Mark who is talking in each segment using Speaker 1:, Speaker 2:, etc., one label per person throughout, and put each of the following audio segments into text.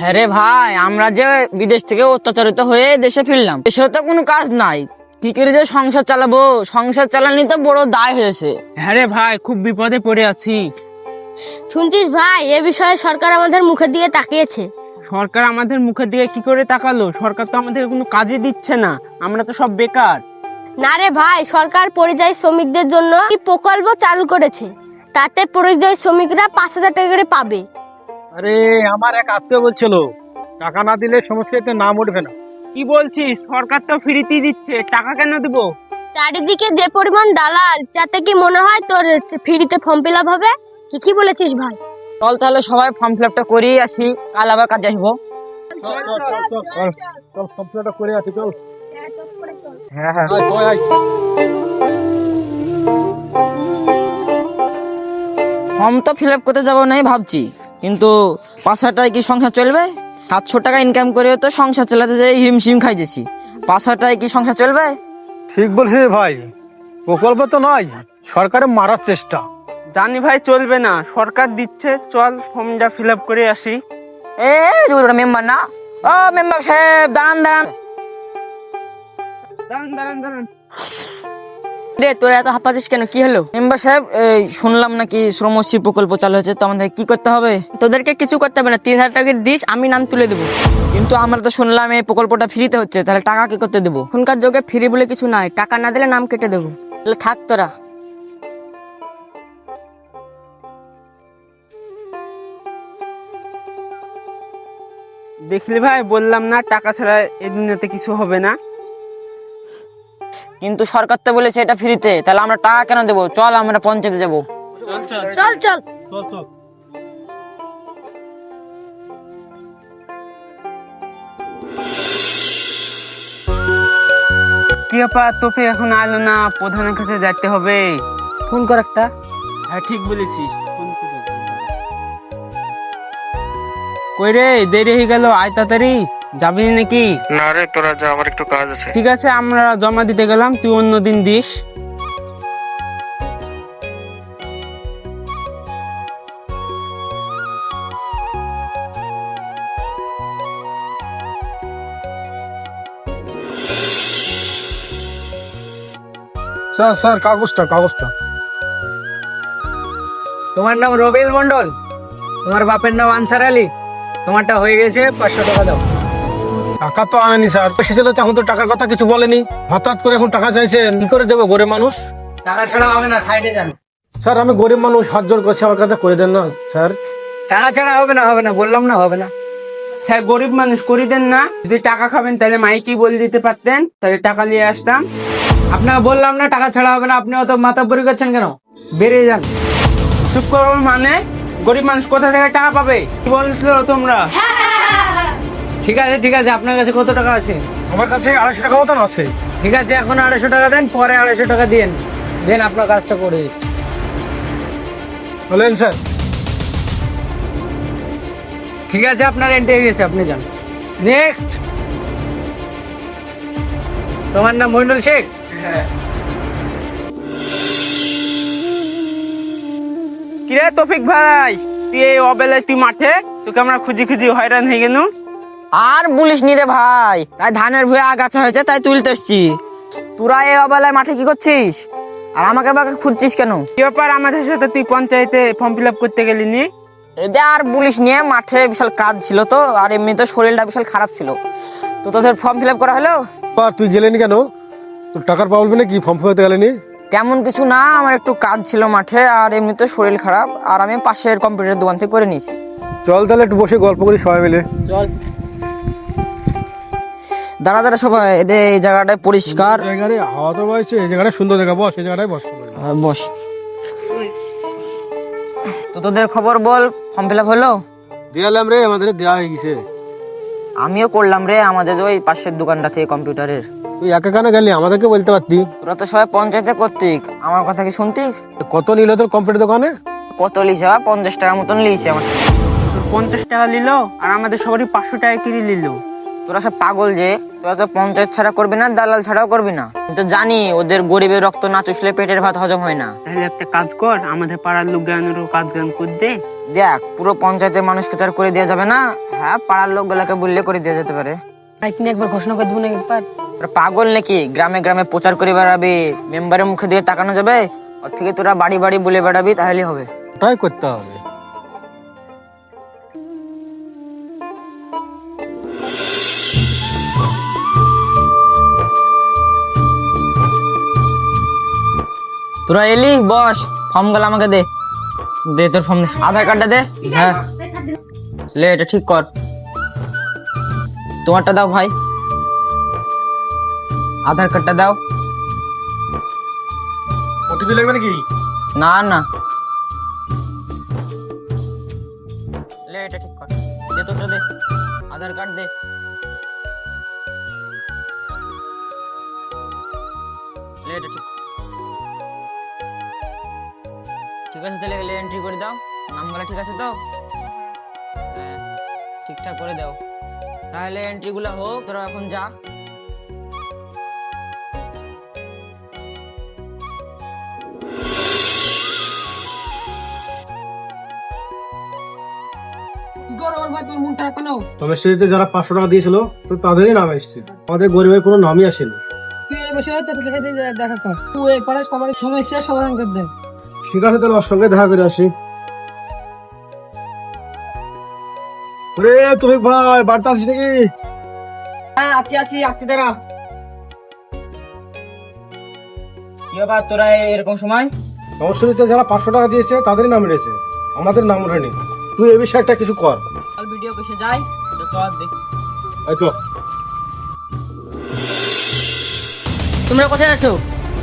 Speaker 1: হ্যাঁ রে ভাই, আমরা যে বিদেশ থেকে অত্যাচারিত হয়ে দেশে ফিরলাম, দেশেও তো কোনো কাজ নাই, কি করে যে সংসার চালাবো? সংসার চালানি তো বড় দায় হয়েছে।
Speaker 2: হ্যাঁ রে ভাই, খুব বিপদে পড়ে আছি।
Speaker 3: শুনছিস ভাই, এ বিষয়ে সরকার আমাদের মুখের দিকে তাকিয়েছে।
Speaker 2: সরকার আমাদের মুখের দিকে কি করে তাকালো? সরকার তো আমাদের কোনো কাজে দিচ্ছে না, আমরা তো সব বেকার।
Speaker 3: না রে ভাই, সরকার পরিযায়ী শ্রমিকদের জন্য কি প্রকল্প চালু করেছে, তাতে পরিযায়ী শ্রমিকরা 5,000 টাকা করে পাবে।
Speaker 4: আরে আমার এক আত্মীয় বলছিল টাকা না দিলে সমস্যাতে নাম উঠবে না।
Speaker 2: কি বলছিস? সরকার তো ফ্রিতেই দিচ্ছে, টাকা কেন দেবো?
Speaker 3: চারিদিকে যে পরিমাণ দালাল, যাতে কি মনে হয় তোর ফ্রিতে ফর্ম ফিল আপ হবে? কি বলেছিস ভাই?
Speaker 1: চল তাহলে সবাই ফর্ম ফিল আপটা করিয়ে আসি, কাল আবার কাজে আসবো।
Speaker 4: চল কমপ্লিটটা করে আসি চল।
Speaker 1: হ্যাঁ হ্যাঁ। ফর্ম তো ফিল আপ করতে যাবো নাই ভাবছি, কিন্তু 5,000 টাকায় কি সংসার চলবে? 700 টাকা ইনকাম করেও তো সংসার চালাতে যাই হিমশিম খাইতেছি, 5,000 টাকায় কি সংসার চলবে?
Speaker 4: ঠিক বলছিস ভাই, প্রকল্প তো নয়, সরকারের মারার চেষ্টা।
Speaker 2: জানি ভাই, চলবে না, সরকার দিচ্ছে, চল ফর্মটা ফিল আপ করে আসি।
Speaker 1: এ মেম্বার না, ও মেম্বার সাহেব দাঁড়ান দাঁড়ান।
Speaker 2: দাঁড়ান দাঁড়ান দাঁড়ান।
Speaker 1: রে তোরা এত হাঁপাচ্ছিস কেন, কি হলো? মেম্বার সাহেব, এই শুনলাম নাকি শ্রমশ্রী প্রকল্প চালু হয়েছে, তো আমাদের কি করতে হবে?
Speaker 5: তোদেরকে কিছু করতে হবে না, 3,000 টাকা দিস, আমি নাম তুলে দেবো।
Speaker 1: কিন্তু আমরা তো শুনলাম এই প্রকল্পটা ফ্রিতে হচ্ছে, তাহলে টাকা কি করতে দেবো?
Speaker 5: এখনকার যুগে ফ্রি বলে কিছু নাই, টাকা না দিলে নাম কেটে দেবো। তাহলে থাক তোরা।
Speaker 2: দেখলি ভাই, বললাম না টাকা ছাড়া এই দুনিয়াতে কিছু হবে না।
Speaker 1: কিন্তু সরকার তো বলেছে এটা ফ্রিতে, তাহলে আমরা টাকা কেন দেবো? চল আমরা পঞ্চায়েতে যাবো।
Speaker 3: চল চল।
Speaker 2: কি ব্যাপার, তোকে এখন আলো না? প্রধানের কাছে যেতে হবে।
Speaker 5: ফোন কর একটা।
Speaker 2: হ্যাঁ ঠিক বলেছিস। কই রে, দেরি হয়ে গেল, আয় তাড়াতাড়ি। যাবি নাকি?
Speaker 6: না রে, তোরা যা, আমার একটু কাজ আছে।
Speaker 2: ঠিক আছে, আমরা জমা দিতে গেলাম, তুই অন্য দিন দিস।
Speaker 4: স্যার স্যার কাগজটা।
Speaker 5: তোমার নাম রবিল মন্ডল, তোমার বাপের নাম আনসার আলী, তোমারটা হয়ে গেছে, 500 টাকা দাও।
Speaker 4: টাকা তো আনেনি স্যার, এসেছিল তখন তো টাকার কথা কিছু বলেনি, হঠাৎ করে এখন টাকা চাইছেন, কি করে দেবো? গরিব মানুষ।
Speaker 5: টাকা ছাড়া হবে না, সাইডে যান।
Speaker 4: স্যার আমি গরিব মানুষ, হাত জোর করছি, আমার কাছে করে দেন না স্যার।
Speaker 5: টাকা ছাড়া হবে না, বললাম না হবে না।
Speaker 2: স্যার গরিব মানুষ, করি দেন না। যদি টাকা খাবেন তাহলে মাইকি বলে দিতে পারতেন, তাহলে টাকা নিয়ে আসতাম।
Speaker 5: আপনাকে বললাম না টাকা ছাড়া হবে না, আপনি অত মাথা বড়ি করছেন কেন? বেরিয়ে যান।
Speaker 2: চুপ করো, মানে গরিব মানুষ কোথা থেকে টাকা পাবে? কি বলছো তোমরা?
Speaker 5: ঠিক আছে, আপনার কাছে কত টাকা আছে?
Speaker 4: আমার কাছে 250 টাকা মতন আছে।
Speaker 5: ঠিক আছে, এখন 250 টাকা দেন, পরে 250 টাকা দেন আপনার কাজটা করে দিচ্ছি।
Speaker 4: বলেন স্যার।
Speaker 5: ঠিক আছে, আপনার এন্ট্রি হয়ে গেছে, আপনি যান। নেক্সট। তোমার নাম মইনুল শেখ?
Speaker 2: কিরে তৌফিক ভাই, তুই এই অবেলায় তুই মাঠে? তোকে আমরা খুঁজি হয়রান হয়ে গেল।
Speaker 1: আর বলিস নি রে ভাই, তাই ধানের ভুঁয়ে আগাছা হয়েছে, তাই তুলতে এসছি। তোরা এই অবেলায় মাঠে কি করছিস, আর আমাকে বাকে খুঁজছিস কেন?
Speaker 2: কি ব্যাপার, আমাদের সাথে তুই পঞ্চায়েতে ফর্ম ফিল আপ করতে গেলি নি?
Speaker 1: এদের আর বলিস নিয়ে, মাঠে বিশাল কাজ ছিল তো, আর এমনি তো শরীরটা বিশাল খারাপ ছিল, তো তোদের ফর্ম ফিল আপ করা হলো।
Speaker 4: তুই গেলেনি কেন? তোর টাকার পাবলি নাকি ফর্ম ফিলাতে গেলেনি?
Speaker 1: তেমন কিছু না, আমার একটু কাজ ছিল মাঠে, আর এমনি তো শরীর খারাপ, আর আমি পাশের কম্পিউটার দোকান থেকে করে নিয়েছি।
Speaker 4: চল তাহলে একটু বসে গল্প করি সবাই মিলে।
Speaker 1: চল। দাঁড়া সবাই, এদের এই জায়গাটায় পরিষ্কার।
Speaker 4: জায়গায় হাওয়া তো বইছে, এই জায়গাটা সুন্দর জায়গা, বস এই জায়গাটায় বস।
Speaker 1: বস। তো তোদের খবর বল, ফর্ম ফিল আপ হলো?
Speaker 4: দেয়ালাম রে, আমাদের দেয়া হয়ে গেছে।
Speaker 1: আমিও করলাম রে, আমাদের ওই পাশের দোকানটা থেকে কম্পিউটারের।
Speaker 4: তুই একা কেন গেলি? আমাদেরকে বলতে পারতি।
Speaker 1: তোরা তো সবাই পঞ্চায়েতে কর্তৃক, আমার কথা কি শুনতি?
Speaker 4: কত নিল তোর কম্পিউটার দোকানে?
Speaker 1: কত লিছে? 50 টাকা মতন লিছে আমার।
Speaker 2: তোর 50 টাকা নিল, আর আমাদের সবারই 500 টাকা কিনে নিল।
Speaker 1: তোরা সব পাগল যে, তোরা তো পঞ্চায়েত ছাড়া করবি না, দালাল ছাড়াও করবি না। আমি তো জানি ওদের গরিবের রক্ত না চুষলে পেটের ভাত হজম হয় না।
Speaker 2: তাহলে একটা কাজ কর, আমাদের পাড়ার লোক জ্ঞানেরও কাজ জ্ঞান করে দে।
Speaker 1: দেখ, পুরো পঞ্চায়েতের মানুষকে তো আর করে দেওয়া যাবে না। হ্যাঁ, পাড়ার লোকগুলাকে বললে করে দেওয়া যেতে পারে।
Speaker 7: একবার ঘোষণা করে দেবো না একবার?
Speaker 1: তোরা পাগল নাকি? গ্রামে গ্রামে প্রচার করে বেড়াবি, মেম্বারের মুখে দিয়ে তাকানো যাবে? ওর থেকে তোরা বাড়ি বাড়ি বলে বেড়াবি, তাহলেই হবে।
Speaker 4: ওটাই করতে হবে।
Speaker 1: তোরা এলি, বস। ফর্ম গুলো আমাকে দে। দে তোর ফর্ম, দে। আধার কার্ডটা দে। হ্যাঁ, লে, এটা ঠিক কর। তোমারটা দাও ভাই, আধার কার্ডটা দাও।
Speaker 4: ওটিপি লাগবে নাকি?
Speaker 1: না না, লে, এটা ঠিক কর। দে তোরটা দে, আধার কার্ড দে। লে, এটা ঠিক। ঠিক আছে, তাহলে এলে এন্ট্রি করে দাও। নামগুলো ঠিক আছে তো? হ্যাঁ, ঠিকঠাক করে দাও। তাহলে এন্ট্রি গুলো হোক, তোরা এখন যা।
Speaker 4: কমিশনারিতে যারা 500 টাকা দিয়েছিল তো তাদেরই নাম এসেছে, আমাদের গরিবের কোনো নামই আসেনি।
Speaker 7: দেখা কর, তুই এই পাড়ায় সবার সমস্যা সমাধান করে দে।
Speaker 4: ঠিক আছে, তাহলে ওর সঙ্গে দেখা করে আসি। ওরে তুমি ভাই, বাড়িতে আছিস নাকি?
Speaker 1: হ্যাঁ, আছি আছি, আসতে দাঁড়া। কি ব্যাপার তোরা এরকম সময়?
Speaker 4: কমিশনারিতে যারা 500 টাকা দিয়েছে তাদেরই নাম এসেছে, আমাদের নাম ওঠেনি। তুই এ বিষয়ে একটা কিছু কর।
Speaker 1: কাল ভিডিও অফিসে যাই, তো চল দেখছি।
Speaker 4: এই তো
Speaker 7: তোমরা কোথায় আছো?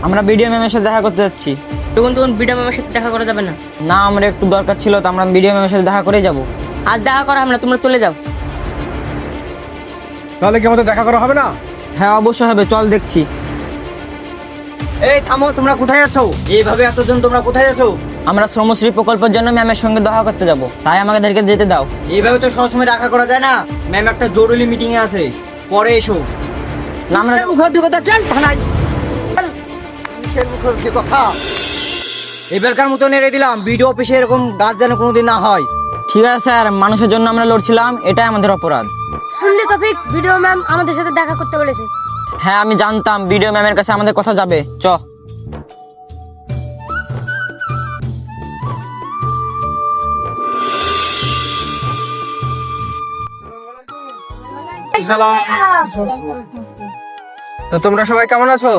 Speaker 1: আমরা বিডিও ম্যামের সাথে দেখা করতে যাচ্ছি।
Speaker 7: তখন বিডা মামার সাথে দেখা করা যাবে না?
Speaker 1: না, আমরা একটু দরকার ছিল, তো আমরা বিডিও ম্যামের সাথে দেখা করেই যাব।
Speaker 7: আজ দেখা করা হবে না, তোমরা চলে যাও।
Speaker 4: তাহলে কি আমাদের দেখা করা হবে না?
Speaker 1: হ্যাঁ, অবশ্যই হবে, চল দেখছি। এই থামো, তোমরা কোথায় আছো? এইভাবে এতজন তোমরা কোথায় আছো? আমরা শ্রমশ্রী প্রকল্পের জন্য ম্যামের সঙ্গে দেখা করতে যাব, তাই আমাদেরকে যেতে দাও। এইভাবে তো সবসময় দেখা করা যায় না, ম্যাম একটা জরুরি মিটিং এ আছে, পরে এসো। না, আমরা চল ভাই, কথা এবারকার মতো নেড়ে দিলাম। বিডিও অফিসে এরকম গাছ যেন কোনোদিন না হয়। ঠিক আছে স্যার, মানুষের জন্য আমরা লড়ছিলাম, এটাই আমাদের অপরাধ।
Speaker 3: শুনলি তফিক, ভিডিও ম্যাম আমাদের সাথে দেখা করতে বলেছে।
Speaker 1: হ্যাঁ, আমি জানতাম বিডিও ম্যামের কাছে আমাদের কথা যাবে। চ।
Speaker 5: তো তোমরা সবাই কেমন আছো?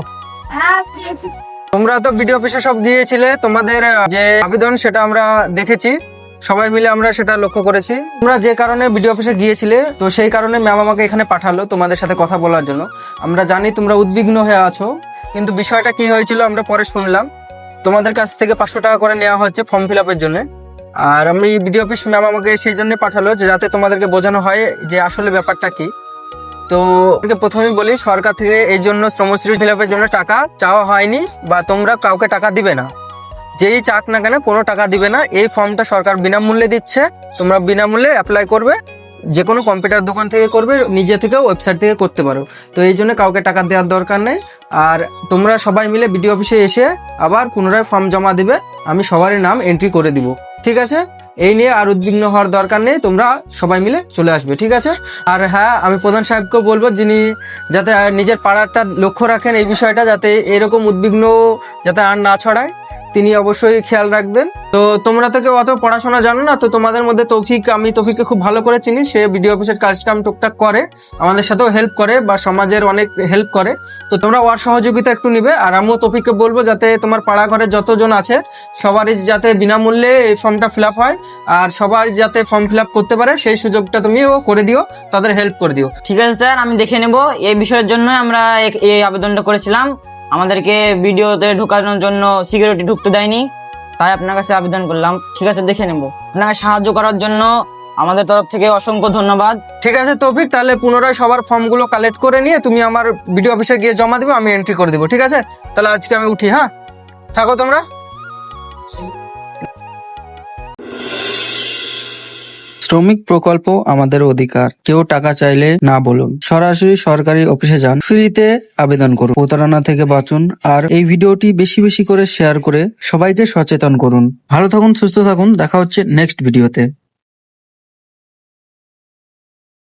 Speaker 5: তোমরা তো ভিডিও অফিসে সব গিয়েছিলে, তোমাদের যে আবেদন সেটা আমরা দেখেছি, সবাই মিলে আমরা সেটা লক্ষ্য করেছি। তোমরা যে কারণে ভিডিও অফিসে গিয়েছিলে, তো সেই কারণে ম্যাম আমাকে এখানে পাঠালো তোমাদের সাথে কথা বলার জন্য। আমরা জানি তোমরা উদ্বিগ্ন হয়ে আছো, কিন্তু বিষয়টা কি হয়েছিল আমরা পরে শুনলাম। তোমাদের কাছ থেকে 500 টাকা করে নেওয়া হচ্ছে ফর্ম ফিল আপের জন্য। আর আমি ভিডিও অফিস ম্যাম আমাকে সেই জন্য পাঠালো যে যাতে তোমাদেরকে বোঝানো হয় যে আসলে ব্যাপারটা কি। তো প্রথমেই বলি, সরকার থেকে এই জন্য শ্রমশ্রী ফিল আপের জন্য টাকা চাওয়া হয়নি, বা তোমরা কাউকে টাকা দিবে না। যেই চাক না কেন কোনো টাকা দিবে না। এই ফর্মটা সরকার বিনামূল্যে দিচ্ছে, তোমরা বিনামূল্যে অ্যাপ্লাই করবে, যে কোনো কম্পিউটার দোকান থেকে করবে, নিজে থেকেও ওয়েবসাইট থেকে করতে পারো। তো এই জন্য কাউকে টাকা দেওয়ার দরকার নেই। আর তোমরা সবাই মিলে বিডিও অফিসে এসে আবার পুনরায় ফর্ম জমা দিবে, আমি সবারই নাম এন্ট্রি করে দিব। ঠিক আছে? এই নিয়ে আর উদ্বিগ্ন হওয়ার দরকার নেই, তোমরা সবাই মিলে চলে আসবে। ঠিক আছে? আর হ্যাঁ, আমি প্রধান সাহেবকেও বলবো যিনি যাতে নিজের পাড়াটা লক্ষ্য রাখেন এই বিষয়টা, যাতে এরকম উদ্বিগ্ন যাতে আর না ছড়ায়, তিনি অবশ্যই খেয়াল রাখবেন। তো তোমরা তো কেউ অত পড়াশোনা জানো না, তো তোমাদের মধ্যে তৌফিক, আমি তৌফিককে খুব ভালো করে চিনি। সে ভিডিও অফিসের কাজ কাম টুকটাক করে, আমাদের সাথেও হেল্প করে, বা সমাজের অনেক হেল্প করে। তো তোমরা ওর সহযোগিতা একটু নিবে। আর আমিও তৌফিককে বলবো যাতে তোমার পাড়া ঘরে যতজন আছে সবারই যাতে বিনামূল্যে এই ফর্মটা ফিল আপ হয়, আর সবাই যাতে ফর্ম ফিল আপ করতে পারে সেই সুযোগটা তুমিও করে দিও, তাদের হেল্প করে দিও।
Speaker 1: ঠিক আছে স্যার, আমি দেখে নেব। এই বিষয়ের জন্য আমরা এই আবেদনটা করেছিলাম। আমাদেরকে ভিডিওতে ঢোকানোর জন্য সিকিউরিটি ঢুকতে দেয়নি, তাই আপনার কাছে আবেদন করলাম। ঠিক আছে, দেখে নেব। আপনাকে সাহায্য করার জন্য আমাদের তরফ থেকে অসংখ্য ধন্যবাদ।
Speaker 5: ঠিক আছে তৌফিক, তাহলে পুনরায় সবার ফর্মগুলো কালেক্ট করে নিয়ে তুমি আমার ভিডিও অফিসে গিয়ে জমা দিবে, আমি এন্ট্রি করে দেবো। ঠিক আছে? তাহলে আজকে আমি উঠি। হ্যাঁ, থাকো তোমরা। শ্রমিক প্রকল্প আমাদের অধিকার, কেউ টাকা চাইলে না বলুন, সরাসরি সরকারি অফিসে যান, ফ্রিতে আবেদন করুন, প্রতারণা থেকে বাঁচুন। আর এই ভিডিওটি বেশি বেশি করে শেয়ার করে সবাইকে সচেতন করুন। ভালো থাকুন, সুস্থ থাকুন, দেখা হচ্ছে নেক্সট ভিডিওতে।